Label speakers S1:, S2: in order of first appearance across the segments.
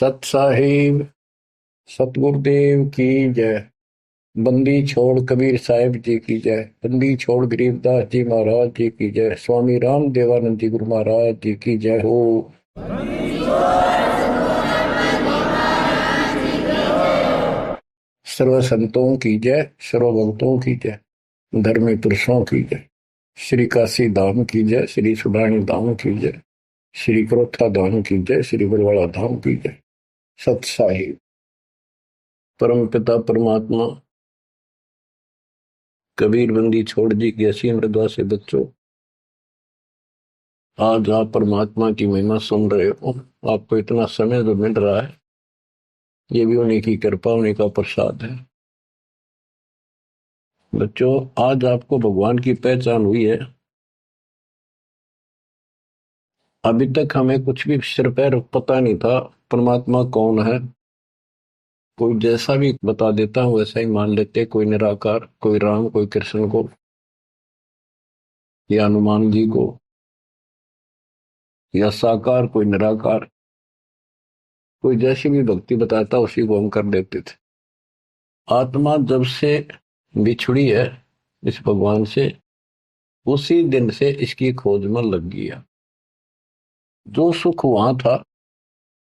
S1: सत साहिब सतगुरुदेव की जय। बंदी छोड़ कबीर साहिब जी की जय। बंदी छोड़ गरीबदास जी महाराज जी की जय। स्वामी राम देवानंद जी गुरु महाराज जी की जय हो। सर्व संतों की जय, सर्व भक्तों की जय, धर्मी पुरुषों की जय। श्री काशी धाम की जय, श्री सुब्राणी धाम की जय, श्री क्रोथा धाम की जय, श्री बरवाड़ा धाम की जय। सत साहिब परम पिता परमात्मा कबीर बंदी छोड़ जी की असीम मृदा से बच्चों, आज आप परमात्मा की महिमा सुन रहे हो। आपको इतना समय जो मिल रहा है, ये भी उन्हीं की कृपा, उन्हीं का प्रसाद है। बच्चों, आज आपको भगवान की पहचान हुई है। अभी तक हमें कुछ भी सिर पैर पता नहीं था परमात्मा कौन है। कोई जैसा भी बता देता हूं वैसा ही मान लेते, कोई निराकार, कोई राम, कोई कृष्ण को या हनुमान जी को, या साकार कोई निराकार, कोई जैसी भी भक्ति बताता उसी को हम कर देते थे। आत्मा जब से बिछड़ी है इस भगवान से, उसी दिन से इसकी खोज में लग गया। जो सुख वहां था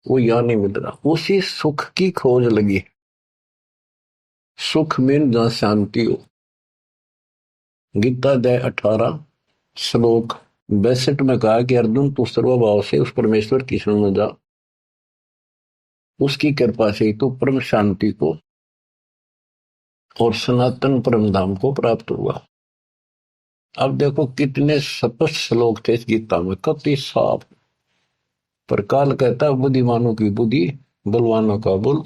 S1: वो यहां नहीं मिल रहा, उसी सुख की खोज लगी। सुख में जहां शांति हो। गीता अध्याय 18 श्लोक 62 में कहा कि अर्जुन, तू सर्वभाव से उस परमेश्वर की शरण में जा, उसकी कृपा से ही तो परम शांति को और सनातन परम धाम को प्राप्त हुआ। अब देखो कितने स्पष्ट श्लोक थे इस गीता में, कति साफ। पर काल कहता है बुद्धिमानों की बुद्धि, बलवानों का बल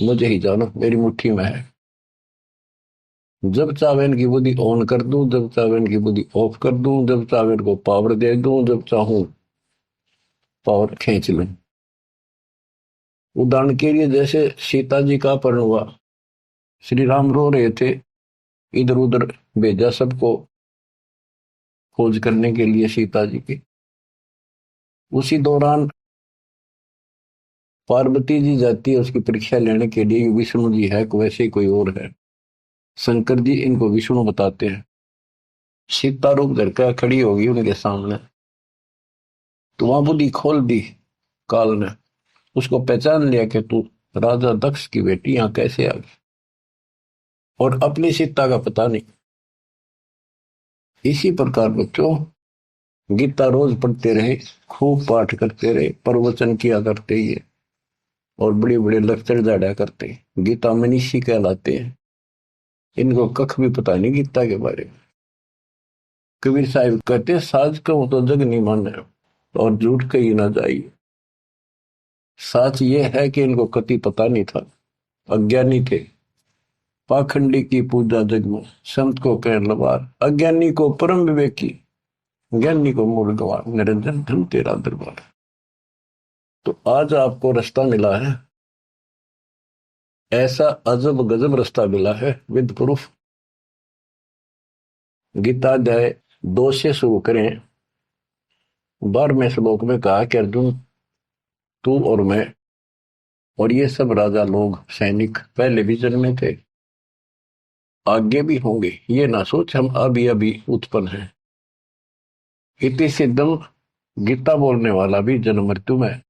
S1: मुझे ही जानो, मेरी मुट्ठी में है। जब चाहे इनकी बुद्धि ऑन कर दूं, जब चाहे इनकी बुद्धि ऑफ कर दूं, जब चाहे इनको पावर दे दूं, जब चाहूं पावर खींच लूं। उदाहरण के लिए जैसे सीता जी का अपहरण हुआ, श्री राम रो रहे थे, इधर उधर भेजा सबको खोज करने के लिए सीता जी की। उसी दौरान पार्वती जी जाती है उसकी परीक्षा लेने के लिए, विष्णु जी है वैसे ही कोई और है। शंकर जी इनको विष्णु बताते हैं। सीता रूप धर कर खड़ी होगी उनके सामने, तो वहां बुद्धि खोल दी काल ने, उसको पहचान लिया कि तू राजा दक्ष की बेटी यहां कैसे आ गई, और अपनी सीता का पता नहीं। इसी प्रकार बच्चों, गीता रोज पढ़ते रहे, खूब पाठ करते रहे, प्रवचन किया करते ही है, और बड़े बड़े लेक्चर झाड़ा करते, गीता मनीषी कहलाते हैं। इनको कख भी पता नहीं गीता के बारे में। कबीर साहिब कहते, साज कहूं तो जग नहीं माने और झूठ कही ना जाइए। सच ये है कि इनको कति पता नहीं था, अज्ञानी थे। पाखंडी की पूजा जग में, संत को कह लबार, अज्ञानी को परम विवेकी, ज्ञानी को मूल गवार, निरंजन धन तेरा दरबार। तो आज आपको रास्ता मिला है, ऐसा अजब गजब रास्ता मिला है विद प्रूफ। गीता अध्याय 2 से शुरू करें। 12वें श्लोक में कहा कि अर्जुन, तू और मैं और ये सब राजा लोग, सैनिक पहले भी जन्मे थे, आगे भी होंगे। ये ना सोच हम अभी अभी उत्पन्न हैं। इति सिद्धम, गीता बोलने वाला भी जन्म मृत्यु में।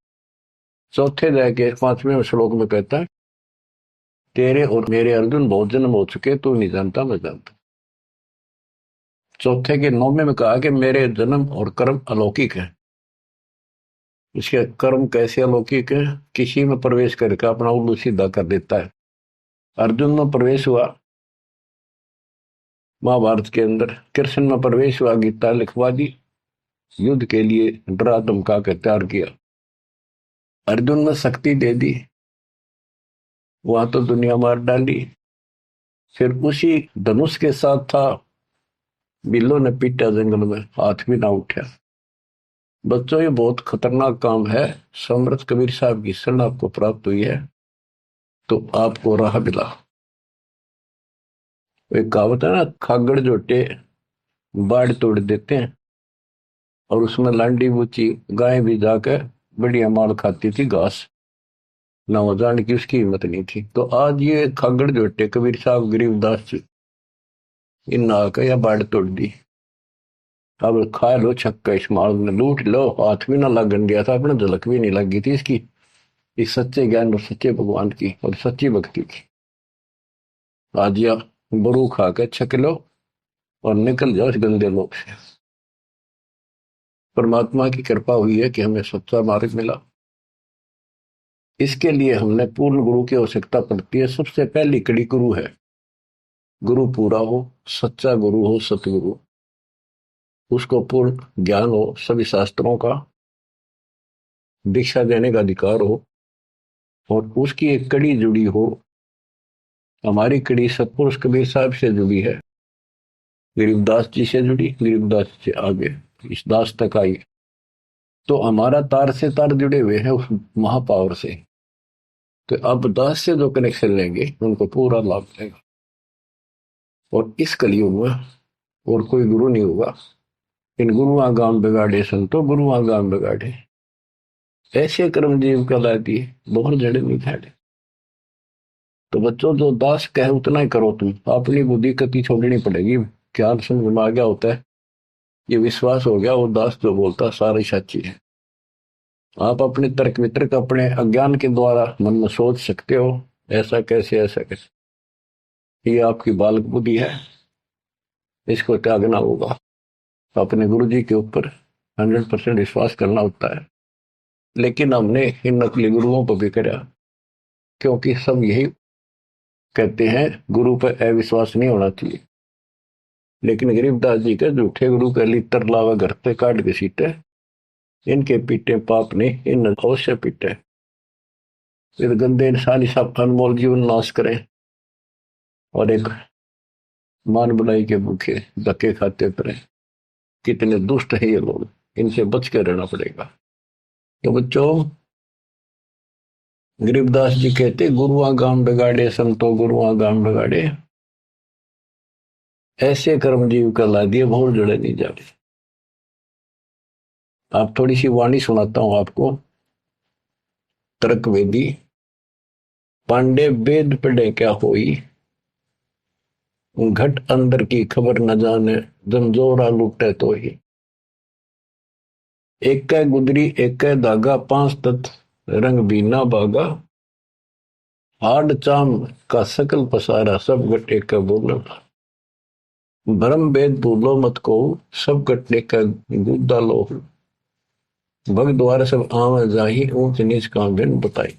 S1: चौथे अध्याय के 5वें श्लोक में कहता है, तेरे और मेरे अर्जुन बहुत जन्म हो चुके, तू नहीं जानता मैं जानता। चौथे के 9वें में कहा कि मेरे जन्म और कर्म अलौकिक है। इसके कर्म कैसे अलौकिक है? किसी में प्रवेश करके अपना उल्लू सीधा कर देता है। अर्जुन में प्रवेश हुआ महाभारत के अंदर, कृष्ण में प्रवेश हुआ, गीता लिखवा दी, युद्ध के लिए डरा धमका कर तैयार किया। अर्जुन ने शक्ति दे दी, वहां तो दुनिया मार डाली। फिर उसी धनुष के साथ था, बिल्लो ने पीटा जंगल में, हाथ भी ना उठा। बच्चों, ये बहुत खतरनाक काम है। समर्थ कबीर साहब की शरण आपको प्राप्त हुई है तो आपको राह मिला। एक कहावत है ना, खागड़ जोटे बाढ़ तोड़ देते हैं, और उसमें लांडी बूची गाय भी जाकर बढ़िया माल खाती थी घास। ना हो जाने की उसकी हिम्मत नहीं थी। तो आज ये खागड़ जोटे कबीर साहब गरीबदास जी इन आकर या बाढ़ तोड़ दी। अब खा लो छक्का इस माल में, लूट लो, हाथ भी ना लगन दिया था अपने, झलक भी नहीं लगी थी इसकी, इस सच्चे ज्ञान और सच्चे भगवान की और सच्ची भक्ति की। आज या बरू खा के छक लो और निकल जाओ इस गंदे लोग से। परमात्मा की कृपा हुई है कि हमें सच्चा मार्ग मिला। इसके लिए हमने पूर्ण गुरु की आवश्यकता पड़ती है। सबसे पहली कड़ी गुरु है। गुरु पूरा हो, सच्चा गुरु हो, सतगुरु, उसको पूर्ण ज्ञान हो, सभी शास्त्रों का दीक्षा देने का अधिकार हो, और उसकी एक कड़ी जुड़ी हो। हमारी कड़ी सतपुरुष कबीर साहब से जुड़ी है, गरीबदास जी से जुड़ी, गरीबदास से आगे इस दास तक आई। तो हमारा तार से तार जुड़े हुए हैं उस महापावर से। तो अब दास से जो कनेक्शन लेंगे उनको पूरा लाभ मिलेगा। और इस कलयुग में और कोई गुरु नहीं होगा। इन गुरुआ गांव बिगाड़े संतो गुरुआ गांव बिगाड़े, ऐसे कर्म जीव कहला दिए, बहुत जड़े नहीं थे। तो बच्चों जो दास कहे उतना ही करो, तुम अपनी बुद्धि कति छोड़नी पड़ेगी। क्या समझ में आ गया होता है, ये विश्वास हो गया, वो दास जो बोलता सारी सच्ची है। आप अपने तर्क वितर्क अपने अज्ञान के द्वारा मन में सोच सकते हो, ऐसा कैसे ऐसा कैसे, ये आपकी बालक बुद्धि है, इसको त्यागना होगा। अपने गुरु जी के ऊपर 100% विश्वास करना होता है। लेकिन हमने इन नकली गुरुओं पर भी करा, क्योंकि सब यही कहते हैं गुरु पर अविश्वास नहीं होना चाहिए। लेकिन गरीबदास जी के झूठे गुरु का लितर लावा घर पे काट के सीटे, इनके पीटे पाप ने इन अवश्य पीटे। फिर गंदे इंसान सब अनमोल जीवन नाश करें और एक मान बुलाई के भूखे धक्के खाते फिरे। कितने दुष्ट है ये लोग, इनसे बच के रहना पड़ेगा। तो बच्चों, गरीबदास जी कहते गुरुआ गांव बिगाड़े संतो गुरुआ गांव बिगाड़े, ऐसे कर्म जीव कहला दिए, भूल जुड़े नहीं जाते। आप थोड़ी सी वाणी सुनाता हूं आपको। तर्क वेदी पांडे वेद पढ़े क्या होई, घट अंदर की खबर न जाने, जमजोरा लूटे तो ही। एक कै गुदरी एक कै धागा, पांच तत्व रंग बीना बागा, हाड चाम का सकल पसारा, सब गट एक का बोला। भरम वेद भूलो मत को, सब गट एक का गुद्दा लो। भग द्वार सब आव जाही, ऊंच नीच का भिन्न बताई।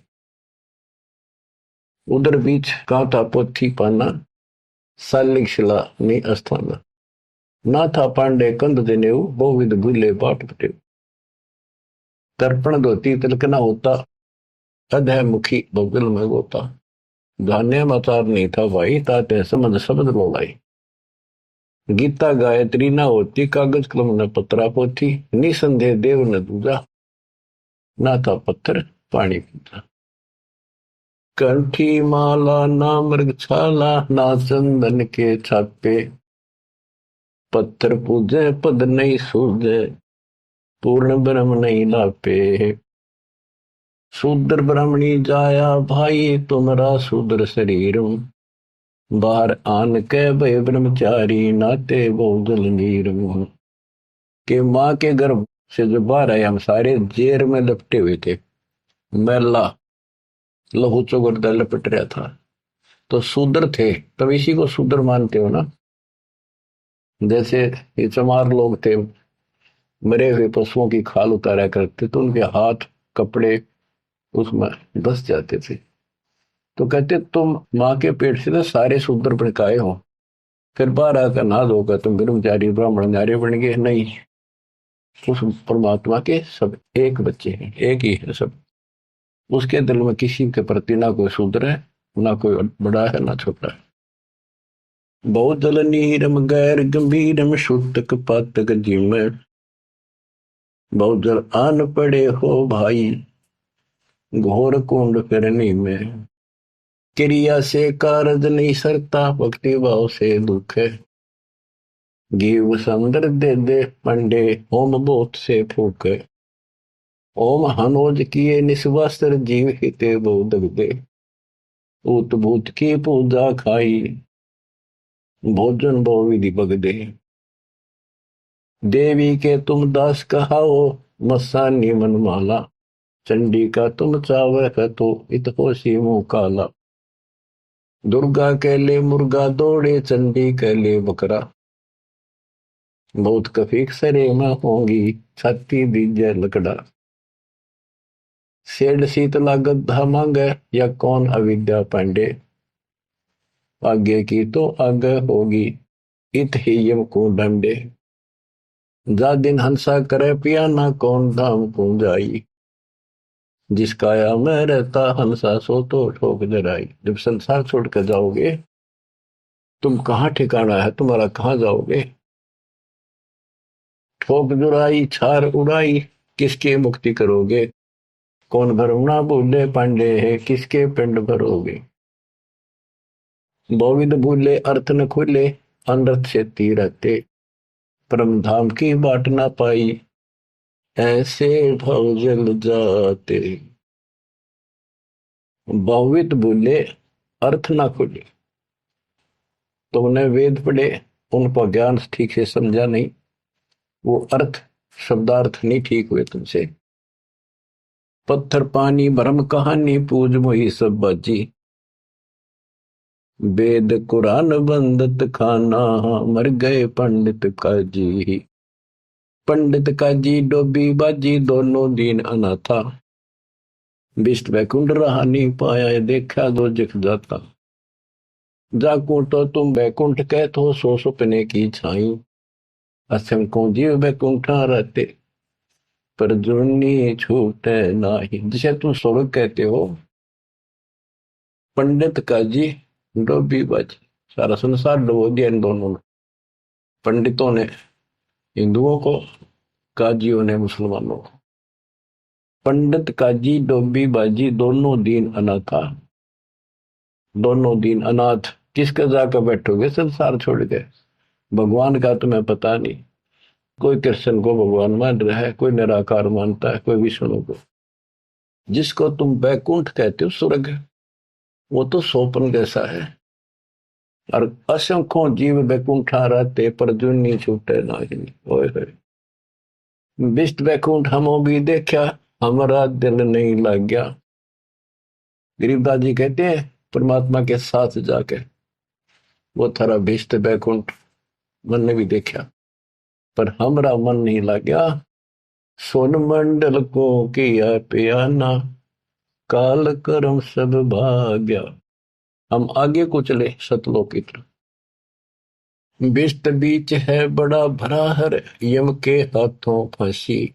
S1: उधर बीच का था पोथी पाना, सालिक शिला ने अस्थाना। ना था पांडे कंद देनेऊ, बहुविध भूले बाट पटेऊ। तर्पण धोती तिलकना होता, अधय मुखी बगल में गोता। धान्य मचार नहीं था भाई, ताते समझ शब्द बोलाई। गीता गायत्री ना होती, कागज कलम न पत्रा पोथी। निसंदेह देव न दूजा, ना था पत्थर पानी पीता। कंठी माला ना मृगछाला, ना चंदन के छापे। पत्थर पूजे पद नहीं सूझे, पूर्ण ब्रह्म नहीं लापे। शूद्र ब्राह्मणी जाया भाई, तुम्हारा शूद्र शरीर। बाहर आन के भय ब्रह्मचारी, नाते बहुजल नीर। के माँ के गर्भ से जो बाहर आए हम सारे जेर में लपटे हुए थे, मैला लहू चौगरदा लपट रहा था। तो शूद्र थे, तब इसी को शूद्र मानते हो ना। जैसे ये चमार लोग थे, मरे हुए पशुओं की खाल उतारा करते, तो उनके हाथ कपड़े उसमें धस जाते थे। तो कहते तुम माँ के पेट से तो सारे शूद्र भड़काए हो, फिर बाहर आकर ना धोकर तुम ब्रह्मचारी ब्राह्मण नारे बन गए। नहीं, उस परमात्मा के सब एक बच्चे हैं, एक ही है सब। उसके दिल में किसी के प्रति ना कोई शूद्र है, ना कोई बड़ा है, ना छोटा है। बहुत जल नीरम गैर गंभीरम, शुद्धक पातक जिम। बहुत जल आन पड़े हो भाई, घोर कुंड करने में। क्रिया से कारज नहीं सरता, भक्ति भाव से दुख है। जीव संदर दे दे पंडे, होम बोत से फूक है। ओम हनोज किए निस्वास्त्र जीव हिते बोध दे, उत भूत की पूजा खाई, भोजन भो विधि बगदे। देवी के तुम दास कहाओ, मस्तानी मनमाला, चंडी का तुम चावक तो इत होशी मुंह काला। दुर्गा के ले मुर्गा दौड़े, चंडी के ले बकरा, बहुत कफीक सरे में होंगी, छाती दीजे लकड़ा। सेठ शीतला गद्दा मांगे, या कौन अविद्या पांडे, आगे की तो आगे होगी, इत ही यम को डंडे। जा दिन हंसा करे पियाना, कौन धाम को जाई, जिस काया में रहता हंसा सो तो ठोक जराई। जब संसार छोड़ कर जाओगे, तुम कहाँ ठिकाना है तुम्हारा, कहाँ जाओगे। ठोक जुराई छार उड़ाई, किसके मुक्ति करोगे, कौन भरना भूले पांडे है, किसके पिंड भरोगे। बहुविध भूले अर्थ न खुले, अनर्थ से रहते, परम धाम की बाट ना पाई, ऐसे भव जल जाते। बहुविध भूले अर्थ ना खुले, तुमने वेद पढ़े, उनको ज्ञान ठीक से समझा नहीं, वो अर्थ शब्दार्थ नहीं ठीक हुए तुमसे। पत्थर पानी भ्रम कहानी, पूज मोही सब बाजी, वेद कुरान बंदत खाना, मर गए पंडित काजी। पंडित काजी डोबी बाजी, दोनों दीन अनाथा, विष्ट वैकुंठ रहा नहीं पाया, देखा दो जख जाता। जाकू तो तुम वैकुंठ कहते हो, सो सुपने की छाई, असंख्यों जीव वैकुंठा रहते, पर जुर्नी छूटे नाही। जिसे तुम स्वर्ग कहते हो, पंडित काजी डोबी बाजी, सारा संसार डुबो दिया इन दोनों ने, पंडितों ने हिंदुओं को, काजियों ने मुसलमानों को। पंडित काजी डोबी बाजी, दोनों दीन अनाथा, दोनों दीन अनाथ। किसका जाकर बैठोगे संसार छोड़ के, भगवान का तुम्हें पता नहीं। कोई कृष्ण को भगवान मान रहा है, कोई निराकार मानता है, कोई विष्णु को। जिसको तुम बैकुंठ कहते हो स्वर्ग, वो तो सोपन जैसा है, और असंख्यों जीव बैकुंठा रहते, पर जुन्नी छूटे नाही। ओए विष्ट बैकुंठ हमो भी देखा, हमारा दिल नहीं लग गया। गरीबदास जी कहते हैं परमात्मा के साथ जाके, वो थारा विष्ट बैकुंठ मन ने भी देखा, पर हमारा मन नहीं लग गया। सोन मंडल को किया पियाना, काल कर्म सब भाग्या। हम आगे को चले सतलोक की तरफ। विष्ट बीच है बड़ा भरा हर, यम के हाथों फांसी,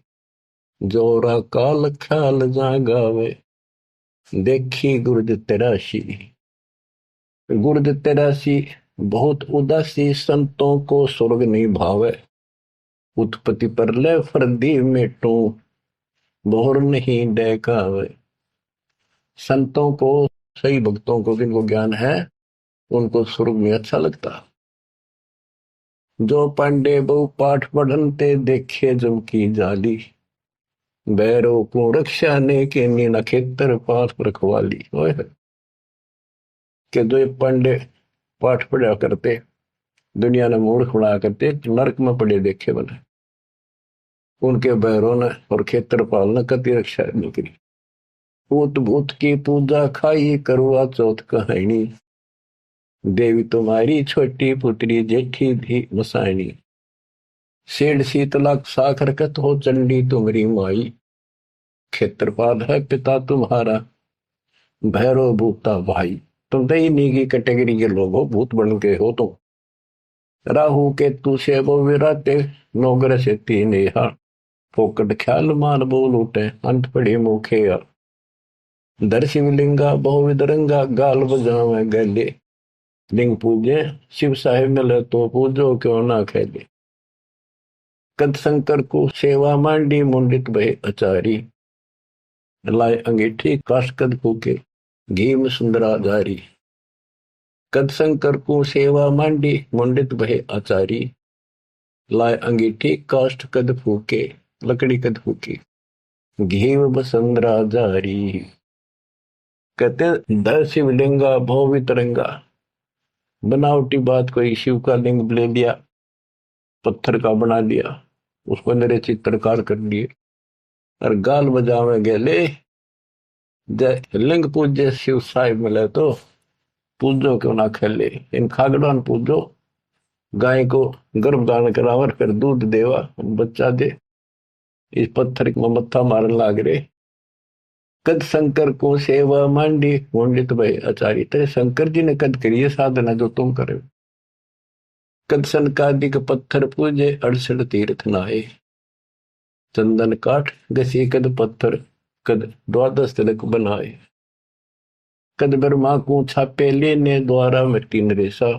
S1: जोरा काल ख्याल जागावे, देखी गुर्द तेरासी। गुर्द तेरासी बहुत उदासी, संतों को स्वर्ग नहीं भावे, उत्पत्ति पर ले फर्दी मेटू, बोर नहीं डेकावे। संतों को, सही भक्तों को, जिनको ज्ञान है, उनको स्वर्ग में अच्छा लगता। जो पांडे बहु पाठ पढ़नते, देखे जम की जाली, बैरों को रक्षा ने के नीना खेतर पास रखवाली। के जो ये पांडे पाठ पढ़ा करते, दुनिया ने मूर्ख बनाया करते, नरक में पड़े देखे बने, उनके बैरों ने और खेत्रपाल ने कति रक्षा नहीं करी। पूत भूत की पूजा खाई, करवा चौथ कहानी, देवी तुम्हारी छोटी पुत्री जेठी भी मसायनी। सेठ शीतला साखर कत हो, चंडी तुम्हारी माई, क्षेत्रपाल है पिता तुम्हारा, भैरव भूता भाई। तुम तो इन्हीं की कैटेगरी के लोग हो, भूत बन के हो तुम। राहु के तू से वो विराते, नौगर से तीन यहाँ, फोकट ख्याल मान बोल उठे, अंत पड़े मुखे। दर शिवलिंगा बहुविध रंगा, गाल बजावे गले, लिंग पूजे शिव साहेब मिले तो पूजो क्यों ना खेले। कद शंकर को सेवा मांडी, मुंडित भय अचारी, लाए अंगीठी काश कद फूके, घी में सुंदरा जारी। कद शंकर को सेवा मांडी, मुंडित भय आचारी, लाए अंगीठी काष्ठ कद फूके, लकड़ी कद फूकी। घीव बसंद्रा जारी। कहते दर शिवलिंगा भव वितरंगा। बनावटी बात, कोई शिव का लिंग ले लिया, पत्थर का बना लिया, उसको मेरे चित्रकार कर लिए और गाल बजावे गेले। जय लिंग पूज्य शिव साहिब मिले तो पूजो क्यों ना खेले। इन खागड़ान पूजो, गाय को गर्भ धारण करावर, फिर दूध देवा, बच्चा दे। इस पत्थर में मत्था मारन लाग रे। कद शंकर को सेवा मांडी पंडित भाई आचार्य। तेरे शंकर जी ने कद करी है साधना जो तुम करे। कद सनकादिक पत्थर पूजे 68 तीर्थ नहाए। चंदन काठ घसी कद पत्थर, कद द्वादश तिलक बनाए। कद ब्रह्मा को छापे लेने द्वारा मिट्टी नरेसा।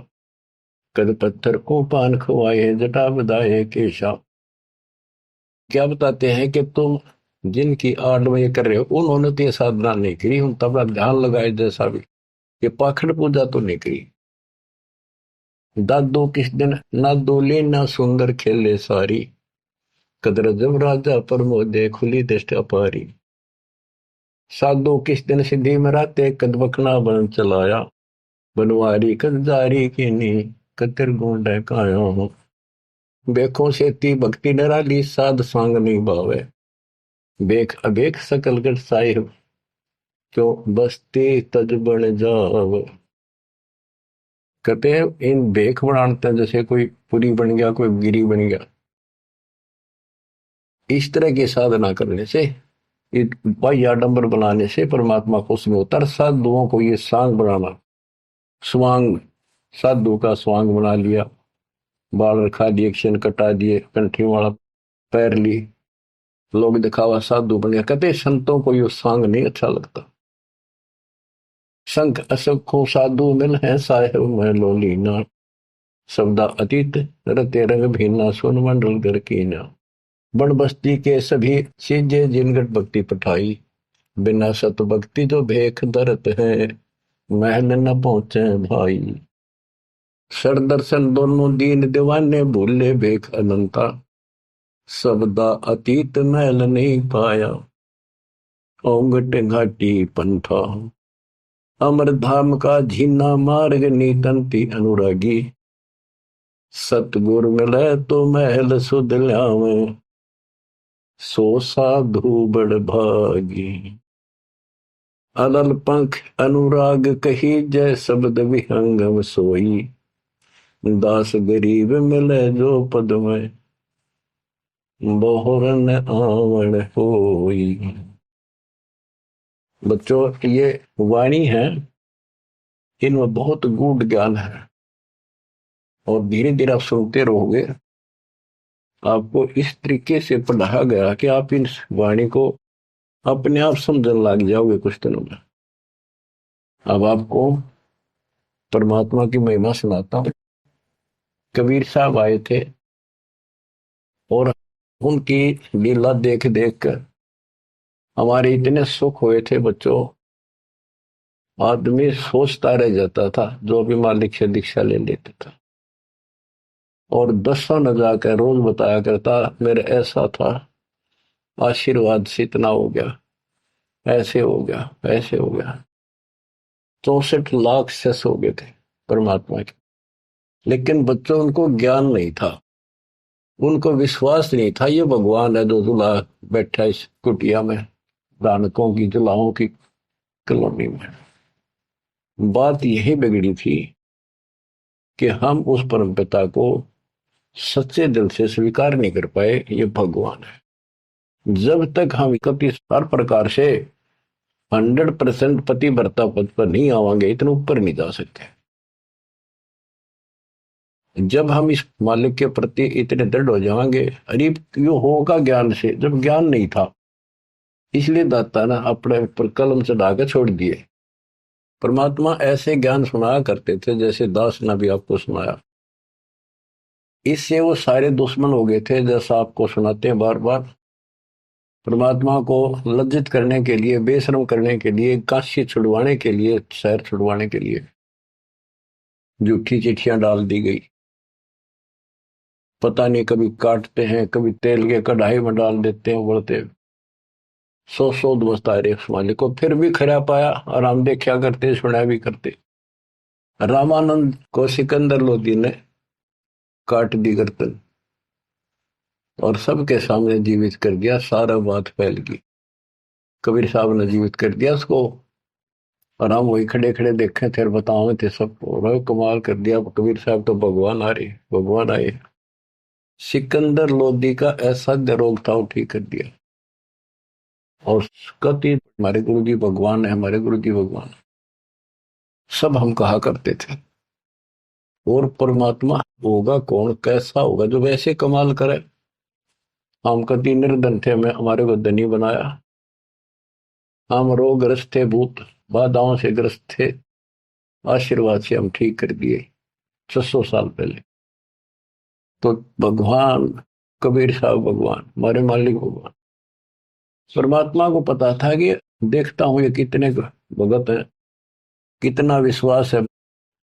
S1: कद पत्थर को पान खवाए जटा बधाए केशा। क्या बताते हैं कि तुम जिनकी आड़ में ये कर रहे हो उन्होंने तो ये साधना नहीं करी, उन तबला ध्यान लगाए जैसा भी, ये पाखंड पूजा तो नहीं करी। दादो किस दिन ना दोले ना सुंदर खेले सारी। कदर जब राजा प्रमोदे खुली दृष्टि अपारी। साधो किस दिन सिद्धि मराते कद बखना बन चलाया। बनवारी कद जारी की नी कतिर गुंड कायो। बेखों से ती भक्ति नराली साध सांग नहीं भावे। बेख अबेख सकल गढ़ साहिब क्यों बसते तज बन जाव। कहते हैं इन बेख बनाते हैं जैसे कोई पुरी बन गया, कोई गिरी बन गया। इस तरह की साधना करने से, बाह्य आडंबर बनाने से परमात्मा खुश में होता है। साधुओं को ये सांग बनाना, स्वांग, साधु का स्वांग बना लिया, बाल रखा दिए, क्षण कटा दिए, कंठी वाला पैर ली, लोग दिखावा साधु बन गया। कहते संतों को ये सांग नहीं अच्छा लगता। संख असखो साधु मिल है साहेब मैं लोलीना। शब्दा अतीत रते रंग भीना सुन मंडल घर कीना। बन बस्ती के सभी चीजें जिनगट भक्ति पठाई। बिना सत भक्ति जो भेख दरत है महल न पहुंचे भाई। सर दर्शन दोनों दीन दीवाने भूले भेख अनंता। सबदा अतीत महल नहीं पाया ओंगट घाटी पंथा। अमर धाम का झीना मार्ग नीतंती अनुरागी। सतगुर मिले तो महल सुध ल्यावे सो साधु बड़ भागी। अलल पंख अनुराग कही जय शब्द विहंगम सोई। दास गरीब मिले जो पद में बोहरन आवण होई। बच्चों ये वाणी है, इनमें बहुत गूढ़ ज्ञान है और धीरे धीरे आप सुनते रहोगे। आपको इस तरीके से पढ़ाया गया कि आप इन वाणी को अपने आप समझने लग जाओगे कुछ दिनों में। अब आपको परमात्मा की महिमा सुनाता हूं। कबीर साहब आए थे और उनकी लीला देख देख कर हमारे इतने सुख हुए थे बच्चों। आदमी सोचता रह जाता था जो भी मालिक से दीक्षा ले लेता था, और दसों न जाकर रोज बताया करता मेरे ऐसा था, आशीर्वाद से इतना हो गया, ऐसे हो गया, ऐसे हो गया। 64 लाख सेस हो गए थे परमात्मा के। लेकिन बच्चों उनको ज्ञान नहीं था, उनको विश्वास नहीं था ये भगवान है जो जुला बैठा इस कुटिया में, दानकों की जुलाहों की कॉलोनी में। बात यही बिगड़ी थी कि हम उस परम पिता को सच्चे दिल से स्वीकार नहीं कर पाए ये भगवान है। जब तक हम कभी हर प्रकार से 100% पति भर्ता पद पर नहीं आवांगे, इतने ऊपर नहीं जा सकते। जब हम इस मालिक के प्रति इतने दृढ़ हो जाएंगे, अरे यो होगा ज्ञान से, जब ज्ञान नहीं था इसलिए दाता ना अपने पर कलम चढ़ा के छोड़ दिए। परमात्मा ऐसे ज्ञान सुनाया करते थे जैसे दास ने भी आपको सुनाया। इससे वो सारे दुश्मन हो गए थे, जैसा आपको सुनाते हैं बार बार। परमात्मा को लज्जित करने के लिए, बेशर्म करने के लिए, काशी छुड़वाने के लिए, शहर छुड़वाने के लिए झूठी चिट्ठियां डाल दी गई। पता नहीं कभी काटते हैं, कभी तेल के कढ़ाई में डाल देते हैं, उबलते सौ दोस्त आए उस मालिक को, फिर भी खरा पाया और हम देखा करते सुना भी करते। रामानंद को सिकंदर लोधी ने काट दी गर्दन और सबके सामने जीवित कर दिया, सारा बात फैल गई। कबीर साहब ने जीवित कर दिया उसको और हम वही खड़े खड़े देखे थे, बताओ थे सबको, कमाल कर दिया कबीर साहब तो भगवान आ रहे, भगवान आए। सिकंदर लोधी का ऐसा रोग था वो ठीक कर दिया। और कति हमारे गुरु जी भगवान है, हमारे गुरु जी भगवान, सब हम कहा करते थे। और परमात्मा होगा कौन, कैसा होगा जो वैसे कमाल करे। हम कति निर्धन थे, हमें हमारे को धनी बनाया। हम रोगग्रस्त थे, भूत बाधाओं से ग्रस्त थे, आशीर्वाद से हम ठीक कर दिए 600 साल पहले। तो भगवान कबीर साहब भगवान, हमारे मालिक भगवान, परमात्मा को पता था कि देखता हूं ये कितने भगत है, कितना विश्वास है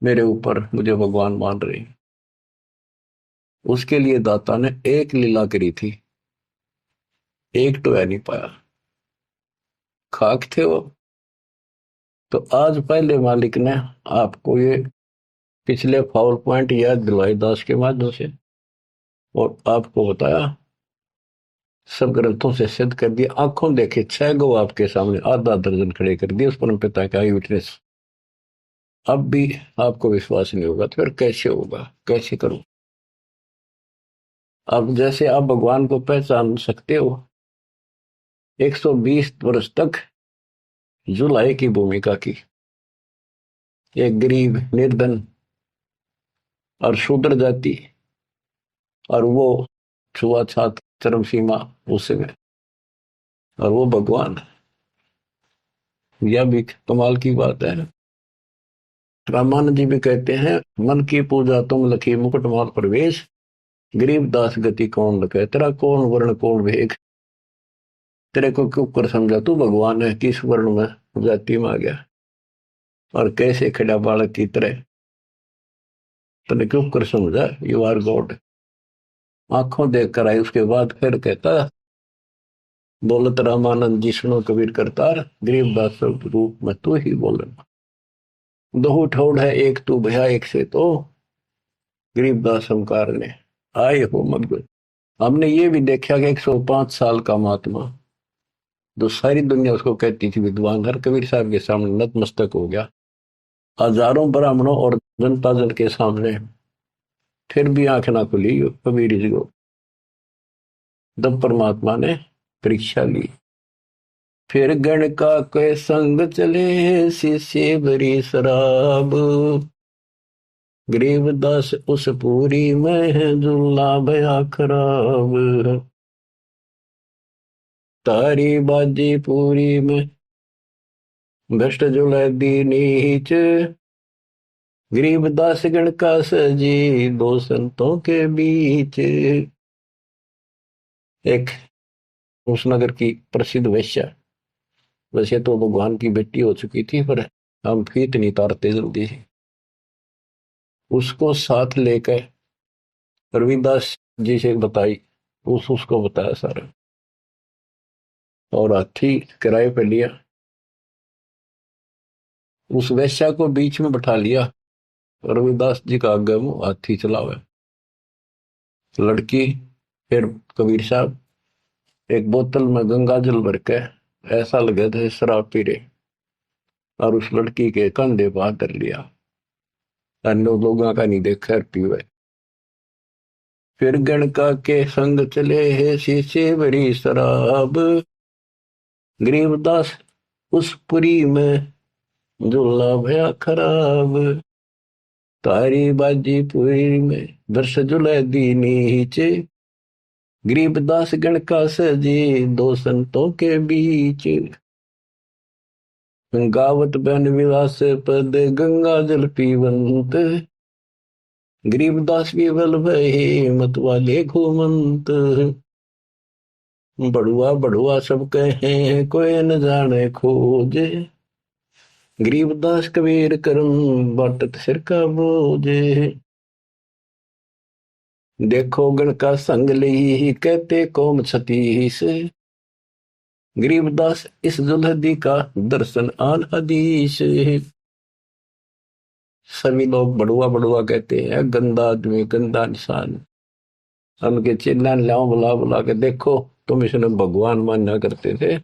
S1: मेरे ऊपर, मुझे भगवान मान रहे हैं। उसके लिए दाता ने एक लीला करी थी, एक तो है नहीं पाया, खाक थे वो। तो आज पहले मालिक ने आपको ये पिछले फाउल पॉइंट याद दिलाई दास के माध्यम से, और आपको बताया, सब ग्रंथों से सिद्ध कर दिया। आंखों देखे 6 गो आपके सामने, आधा दर्जन खड़े कर दिए उस परम पिता का विटनेस। अब भी आपको विश्वास नहीं होगा तो फिर कैसे होगा, कैसे करूं। अब जैसे आप भगवान को पहचान सकते हो, 120 वर्ष तक जुलाई की भूमिका की, एक गरीब निर्धन और शूद्र जाति, और वो छुआछात चरम सीमा उसमें, और वो भगवान, यह भी कमाल की बात है। रामानंद जी भी कहते हैं, मन की पूजा तुम लखी मुकुटमाल प्रवेश, गरीब दास गति कौन लखे, तेरा कौन वर्ण कौन वेग, तेरे को क्यों कर समझा तू भगवान है, किस वर्ण में जाति में आ गया और कैसे खड़ा बालक की तरह, तने क्यों कर समझा, यू आर गॉड। आंखों देख कर आई, उसके बाद फिर कहता, बोलत रामानंद जी सुनो कबीर करतार, गरीबदास रूप में तू ही बोलना, दो ठोड़ है एक तू भया एक से तो, गरीबदास हमकार ने आए हो मग। हमने ये भी देखा कि 105 साल का महात्मा, जो सारी दुनिया उसको कहती थी विद्वान, हर कबीर साहब के सामने नतमस्तक हो गया, हजारों ब्राह्मणों और जनता जन के सामने, फिर भी आंख ना खुली कबीर जी को। तब परमात्मा ने परीक्षा ली। फिर गण का के संग चले, शिष्य भरी शराब, गरीबदास उस पूरी में जुल्ला भया खराब, तारी बाजी पूरी में भ्रष्ट जुलै दी नीच, गरीबदास गण का सजी दो संतों के बीच। एक उस नगर की प्रसिद्ध वेश्या, वैसे तो भगवान की बेटी हो चुकी थी, पर हम फीत नहीं तारते जल्दी से, उसको साथ लेकर रविदास जी से बताई, उसको बताया सारा, और हाथी किराए पे लिया, उस वेश्या को बीच में बैठा लिया, रविदास जी का आगे मुंह हाथी चलावे। लड़की, फिर कबीर साहब एक बोतल में गंगा जल भर के, ऐसा लगे थे शराब पी रहे, और उस लड़की के कंधे पर हाथ धर लिया, अन्य लोगों का नहीं देखा पीवे। फिर गणका के संग चले है शीशे भरी शराब, गरीबदास उस पुरी में झूला भया खराब, तारी बाजी पुरी में वर्ष जुलै दी नीचे, गरीबदास गण का सजी दो संतों के बीच, गावत बन विलास पद गंगा जल पीवंत, गरीबदास विवल भये मत वाले घूमंत, बड़ुआ बड़ुआ सब कहे कोई न जाने खोजे, गरीबदास कबीर करम बाटत सिर का बोझे, देखो गण का संग ली कहते कौम छतीस, गरीबदास इस जुल्हदी का दर्शन आन हदीस। सभी लोग बड़ुआ बड़ुआ कहते हैं, गंदा आदमी, गंदा इंसान। उनके चिल्ला लाओ, बुला बुला के देखो, तुम इसने भगवान मानना करते थे,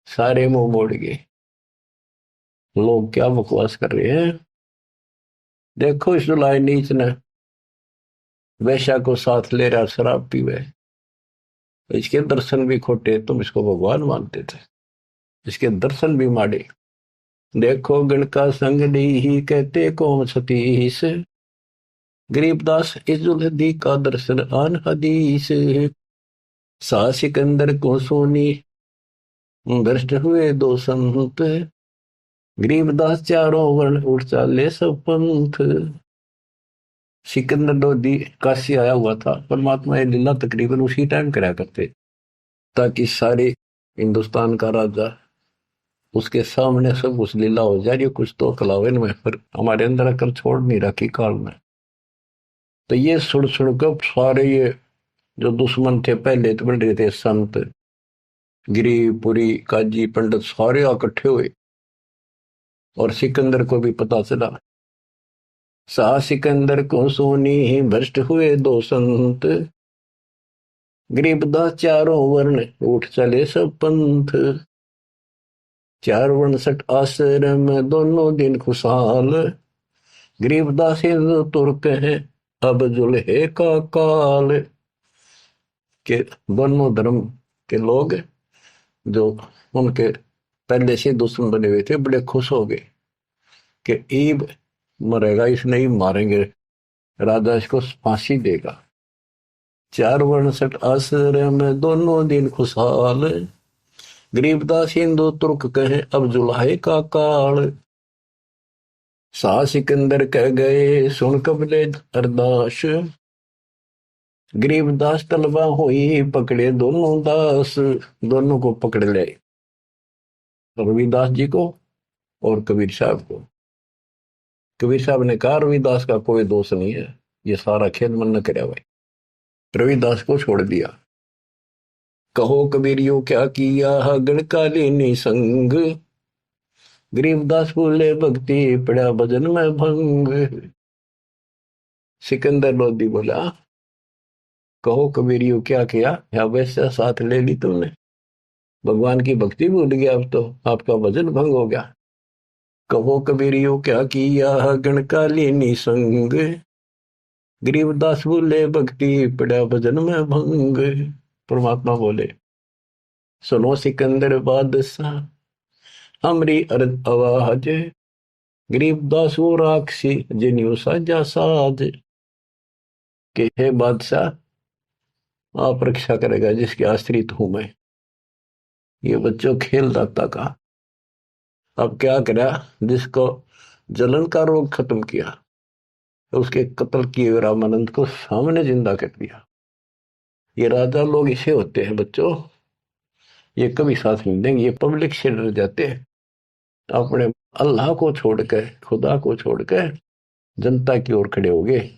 S1: सारे मुंह मोड़ गए। लोग क्या बकवास कर रहे हैं। देखो इस जुलाई नीच ने वैश्या को साथ ले रहा, शराब पीवे, इसके दर्शन भी खोटे, तुम इसको भगवान मानते थे, इसके दर्शन भी माड़े। देखो गण का संग ही कहते कौन सतीश। गरीबदास इस जुल्हदी का दर्शन आन हदीस। सा सिकंदर को सोनी भ्रष्ट हुए दो संत। गरीबदास चारों वर्ण उठ चाले सब पंथ। सिकंदर लोधी काशी आया हुआ था, परमात्मा ये लीला तकरीबन उसी टाइम करा करते, ताकि सारे हिंदुस्तान का राजा उसके सामने सब उस लीला हो जा रही, कुछ तो कलावन में, पर हमारे अंदर अकल छोड़ नहीं रखी काल में। तो ये सुन सुनकर सारे ये जो दुश्मन थे पहले तो बन रहे थे, संत गिरिपुरी काजी पंडित सारे इकट्ठे हुए, और सिकंदर को भी पता चला। सा सिकंदर को सोनी भ्रष्ट हुए दो संत। गरीबदास चारों वर्ण उठ चले सब पंथ। चार वर्ण सठ आश्रम दोनों दिन खुशहाल। गरीबदास हिंदू तुर्क है अब जुल्हे का काल। के दोनों धर्म के लोग जो उनके पहले से दुश्मन बने हुए थे, बड़े खुश हो गए कि ईब मरेगा, इसने ही मारेंगे, राजा इसको फांसी देगा। चार वर्ण सठ आश्रम दोनों दिन खुशहाल। गरीबदास हिंदू तुर्क कहे अब जुल्हे का काल। सा सिकंदर कह गए सुन कबले अरदास। गरीबदास तलबा हुई पकड़े दोनों दास। दोनों को पकड़ ले, रविदास जी को और कबीर साहब को। कबीर साहब ने कहा रविदास का कोई दोष नहीं है, ये सारा खेल मन न करे भाई। रविदास को छोड़ दिया। कहो कबीरियों क्या किया गणकालीनी संग। गरीबदास बोले भक्ति पड़ा भजन में भंग। सिकंदर लोधी बोला कहो कबीरियों क्या किया, या वैसा साथ ले ली तुमने, भगवान की भक्ति भूल गया, अब तो आपका भजन भंग हो गया। कहो कबीरियों क्या किया गणकालीनी संग। गरीबदास बोले भक्ति पड़ा भजन में भंग। परमात्मा बोले सुनो सिकंदर बादशाह हमरी अर्ज आवाज। गरीबदास वो राक्षसी जिन्यू साजा साज। के हे बादशाह आप रक्षा करेगा जिसके आश्रित हूं मैं। ये बच्चों खेल दाता का अब क्या करा, जिसको जलन का रोग खत्म किया, उसके कत्ल किए रामानंद को सामने जिंदा कर दिया। ये राजा लोग इसे होते हैं बच्चों, ये कभी साथ नहीं देंगे, ये पब्लिक से डर जाते हैं, अपने अल्लाह को छोड़कर, खुदा को छोड़कर जनता की ओर खड़े हो गए,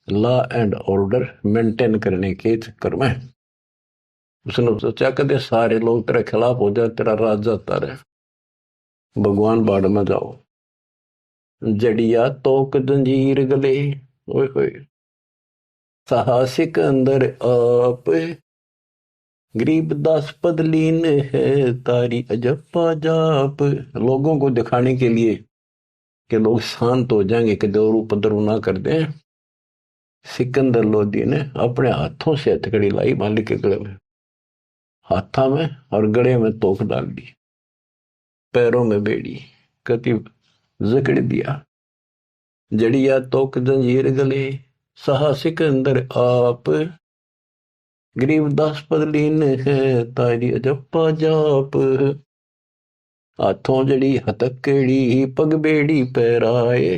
S1: लॉ एंड ऑर्डर मेंटेन करने के चक्कर में। उसने सोचा कदे सारे लोग तेरे खिलाफ हो जाए, तेरा राज जाता रहे, भगवान बाढ़ में जाओ। जड़िया तोक जंजीर गले, ओए होए साहसिक अंदर आप। गरीबदास पदलीन है तारी अजप्पा जाप। लोगों को दिखाने के लिए कि लोग शांत हो जाएंगे, कि दौर उपद्रव ना कर दें, सिकंदर लोधी ने अपने हाथों से हथकड़ी लाई मालिक के गले में, हाथा में और गले में तोक डाल दी, पैरों में बेड़ी कति जकड़ दिया। जड़िया तोक जंजीर गले साहसिक अंदर आप। गरीबदास पदलीन है तारी अजप्पा जाप। हाथों जड़ी हथकड़ी पग बेड़ी पैराए।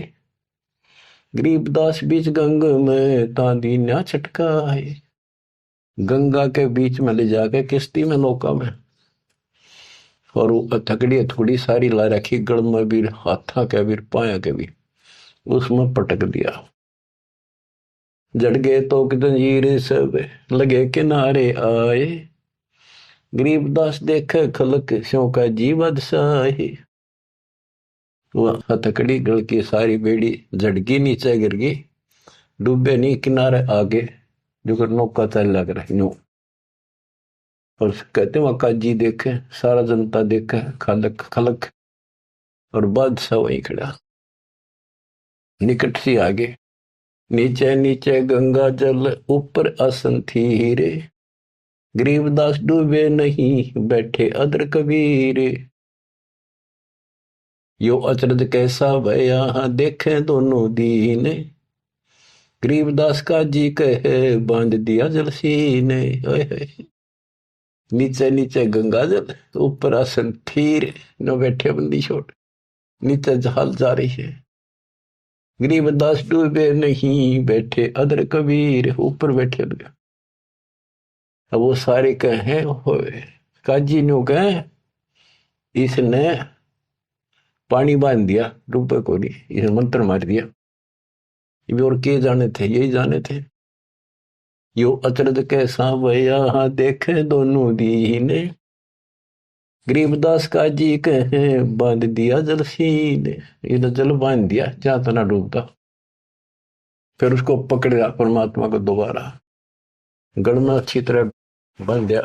S1: गरीबदास बीच गंग में तांदी न्या छटकाए। गंगा के बीच में ले जाके किश्ती में नौका में, और वो हथकड़ी थोड़ी सारी ला रखी गड़ में भी, हाथा के भी, पाया के भी, उसमें पटक दिया। जड़ गए तो जंजीर सब लगे किनारे आए। गरीबदास देखे खलक स्यों का जीवद साही। वह हथकड़ी गल की सारी बेड़ी झटकी नीचे गिर गई, डूबे नहीं किनारे आगे जो नौका चल लग रहा यूं। और कहते वहां काजी देखे, सारा जनता देखे, खलक खलक, और बादशाह वहीं खड़ा निकट सी आगे। नीचे नीचे गंगा जल ऊपर आसन थी रे, गरीबदास डूबे नहीं बैठे अदर कबीर। यो अचरज कैसा भया देखे दोनों दीन, गरीबदास का जी कहे बांध दिया जल सीने। नीचे नीचे गंगा जल ऊपर आसन थीर, न बैठे बंदी छोड़, नीचे जहाल जा रही है। गरीबदास डूबे नहीं बैठे अदर कबीर, ऊपर बैठे गया। अब वो सारे कहे काजी नो कहे इसने पानी बांध दिया, डूबे को नहीं, इसने मंत्र मार दिया। ये और के जाने थे, यही जाने थे। यो अचरज कैसा भया देखे दोनों दीने, गरीबदास का जी कहे बांध दिया जल सीने। ये जल बांध दिया जहां तना डूबता। फिर उसको पकड़ा परमात्मा को दोबारा, गढ़ में अच्छी तरह बांध दिया,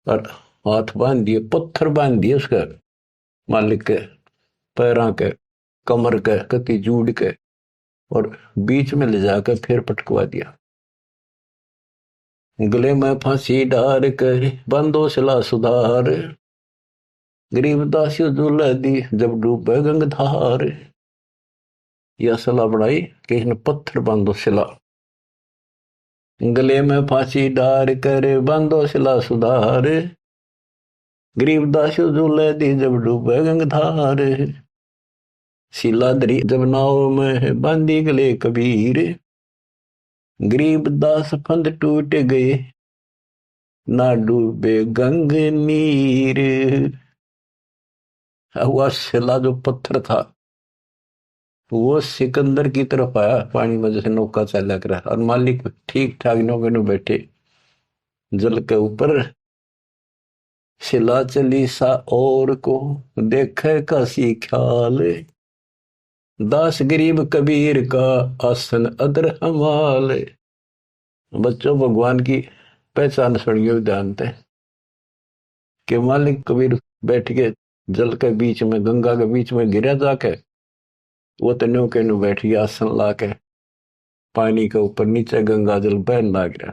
S1: और हाथ बांध दिए, पत्थर बांध दिए उसके मालिक के पैरों के, कमर के, कति जूड़ के, और बीच में ले जाकर फिर पटकवा दिया। गले में फांसी डार कर बंदो सिला सुधार, गरीबदास झूला दी जब डूबे गंगधार। यह सलाह बढ़ाई कि इसने पत्थर बांधो सिला, गले में फांसी डार कर बांधो सिला सुधार, गरीबदास झूले दी जब डूबे गंगधार। शिलाधरी जब नाव में बांधी गले कबीर, गरीबदास फंद टूट गए ना डूबे गंग नीर। हुआ शिला जो पत्थर था वो सिकंदर की तरफ आया पानी में, जैसे नौका चला कर, और मालिक ठीक ठाक नौके में बैठे जल के ऊपर। शिला चली सा और को देखे का सी ख्याल, दास गरीब कबीर का आसन अदर हमाल। बच्चों भगवान की पहचान सुनियो जानते हैं कि मालिक कबीर बैठ के जल के बीच में, गंगा के बीच में गिरा जाके, वो तो नौके नु बैठ गया आसन ला के, पानी के ऊपर नीचे गंगा जल बहन लग रहा।